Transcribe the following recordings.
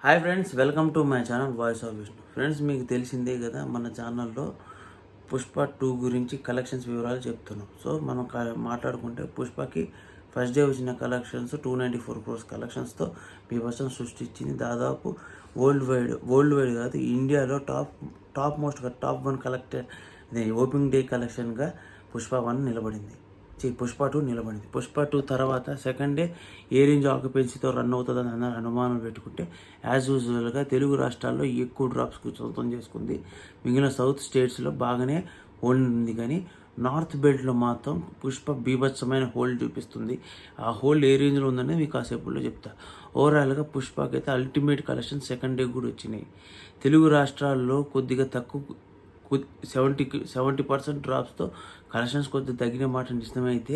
Hi friends, welcome to my channel voice of Vishnu. Friends, మీకు తెలిసిందే కదా, మన ఛానల్లో పుష్ప 2 గురించి కలెక్షన్స్ వివరాలు చెప్తున్నాం. సో మనం మాట్లాడుకుంటే పుష్పకి ఫస్ట్ డే వచ్చిన కలెక్షన్స్ 294 crores కలెక్షన్స్తో బీభత్సం సృష్టించింది. దాదాపు వరల్డ్ వైడ్ కాదు, ఇండియాలో టాప్ 1 కలెక్టెడ్ ఓపెనింగ్ డే కలెక్షన్గా పుష్ప 2 నిలబడింది. పుష్ప 2 తర్వాత సెకండ్ డే ఏ రేంజ్ ఆక్యుపెన్సీతో రన్ అవుతుందని అన్న అనుమానం పెట్టుకుంటే యాజ్ యూజువల్గా తెలుగు రాష్ట్రాల్లో ఎక్కువ డ్రాప్స్కి సొంతం చేసుకుంది. మిగిలిన సౌత్ స్టేట్స్లో బాగానే హోల్డ్ ఉంది, కానీ నార్త్ బెల్ట్లో మాత్రం పుష్ప బీభత్సమైన హోల్డ్ చూపిస్తుంది. ఆ హోల్డ్ ఏ రేంజ్లో ఉందనేది మీకు కాసేపులో చెప్తా. ఓవరాల్గా పుష్పకి అయితే అల్టిమేట్ కలెక్షన్ సెకండ్ డే కూడా వచ్చినాయి. తెలుగు రాష్ట్రాల్లో కొద్దిగా తక్కువ 70% డ్రాప్స్తో కలెక్షన్స్ కొద్దిగా తగ్గిన మాట నిజమైతే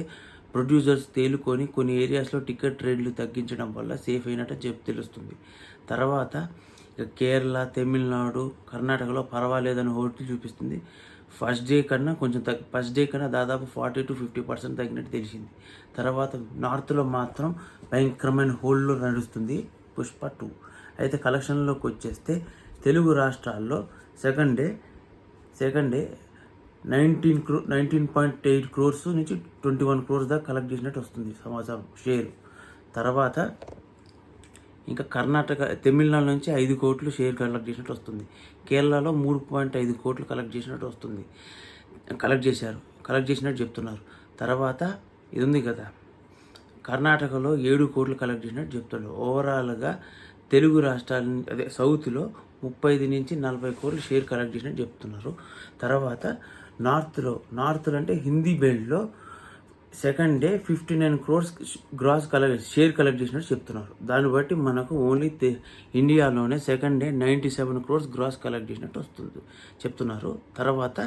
ప్రొడ్యూసర్స్ తేలుకొని కొన్ని ఏరియాస్లో టికెట్ రేట్లు తగ్గించడం వల్ల సేఫ్ అయినట్టు తెలుస్తుంది. తర్వాత ఇక కేరళ, తమిళనాడు, కర్ణాటకలో పర్వాలేదని హోటల్ చూపిస్తుంది. ఫస్ట్ డే కన్నా దాదాపు 40-50% తగ్గినట్టు తెలిసింది. తర్వాత నార్త్లో మాత్రం భయంకరమైన హోల్డ్లో నడుస్తుంది పుష్ప 2. అయితే కలెక్షన్లోకి వచ్చేస్తే తెలుగు రాష్ట్రాల్లో సెకండ్ డే 19.8 crores నుంచి 21 crores దాకా కలెక్ట్ చేసినట్టు వస్తుంది సమాచారం షేర్. తర్వాత ఇంకా తమిళనాడు నుంచి 5 కోట్లు షేర్ కలెక్ట్ చేసినట్టు వస్తుంది. కేరళలో 3.5 కోట్లు కలెక్ట్ చేసినట్టు చెప్తున్నారు. తర్వాత ఇది ఉంది కదా, కర్ణాటకలో 7 కోట్లు కలెక్ట్ చేసినట్టు చెప్తున్నారు. ఓవరాల్గా తెలుగు రాష్ట్రాల సౌత్లో 35 నుంచి 40 కోట్లు షేర్ కలెక్ట్ చేసినట్టు చెప్తున్నారు. తర్వాత నార్త్లో అంటే హిందీ బెల్ట్లో second day 59 crores share collect చేసినట్టు చెప్తున్నారు. దాన్ని బట్టి మనకు ఓన్లీ ఇండియాలోనే second day 97 crores gross collect చేసినట్టు చెప్తున్నారు. తర్వాత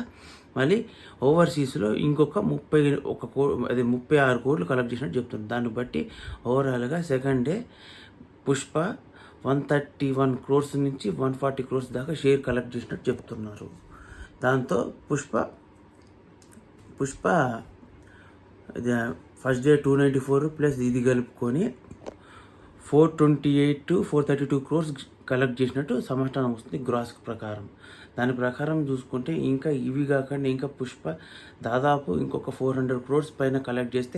మళ్ళీ ఓవర్సీస్లో ఇంకొక 36 కోట్లు కలెక్ట్ చేసినట్టు చెప్తున్నారు. దాన్ని బట్టి ఓవరాల్గా సెకండ్ డే పుష్ప 131 crores నుంచి 140 crores దాకా షేర్ కలెక్ట్ చేసినట్టు చెప్తున్నారు. దాంతో పుష్ప ఫస్ట్ డే 294 ప్లస్ ఇది కలుపుకొని 428-432 crores కలెక్ట్ చేసినట్టు సమాచారం వస్తుంది గ్రాస్ ప్రకారం. దాని ప్రకారం చూసుకుంటే ఇంకా ఇవి కాకుండా ఇంకా పుష్ప దాదాపు ఇంకొక 400 crores పైన కలెక్ట్ చేస్తే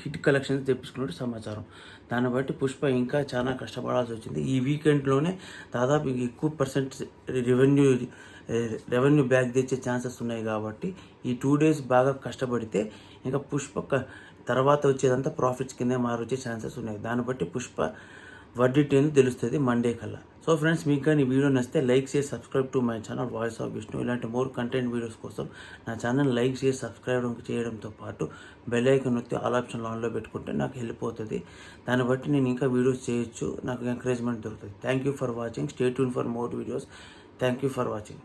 హిట్ కలెక్షన్స్ తెప్పించుకున్నట్టు సమాచారం. దాన్ని బట్టి పుష్ప ఇంకా చాలా కష్టపడాల్సి వచ్చింది. ఈ వీకెండ్లోనే దాదాపు ఎక్కువ పర్సెంట్ రెవెన్యూ బ్యాక్ తెచ్చే ఛాన్సెస్ ఉన్నాయి. కాబట్టి ఈ 2 days బాగా కష్టపడితే ఇంకా పుష్ప తర్వాత వచ్చేదంతా ప్రాఫిట్స్ కింద మారొచ్చే ఛాన్సెస్ ఉన్నాయి. దాన్ని బట్టి పుష్ప వర్డిట్ ఏందో తెలుస్తుంది మండే కల్లా. సో ఫ్రెండ్స్, మీకు కానీ ఈ వీడియో నచ్చితే లైక్ చేసి subscribe to my channel voice of Vishnu. ఇలాంటి మోర్ కంటెంట్ వీడియోస్ కోసం నా ఛానల్ లైక్ చేసి సబ్స్క్రైబ్ చేయడంతో పాటు బెల్ ఐకాన్ నొక్కి ఆల్ ఆప్షన్ ఆన్లో పెట్టుకుంటే నాకు హెల్ప్ అవుతుంది. దాన్ని బట్టి నేను ఇంకా వీడియోస్ చేయొచ్చు, నాకు ఎంకరేజ్మెంట్ దొరుకుతుంది. Thank you for watching. Stay tune for more videos. Thank you for watching.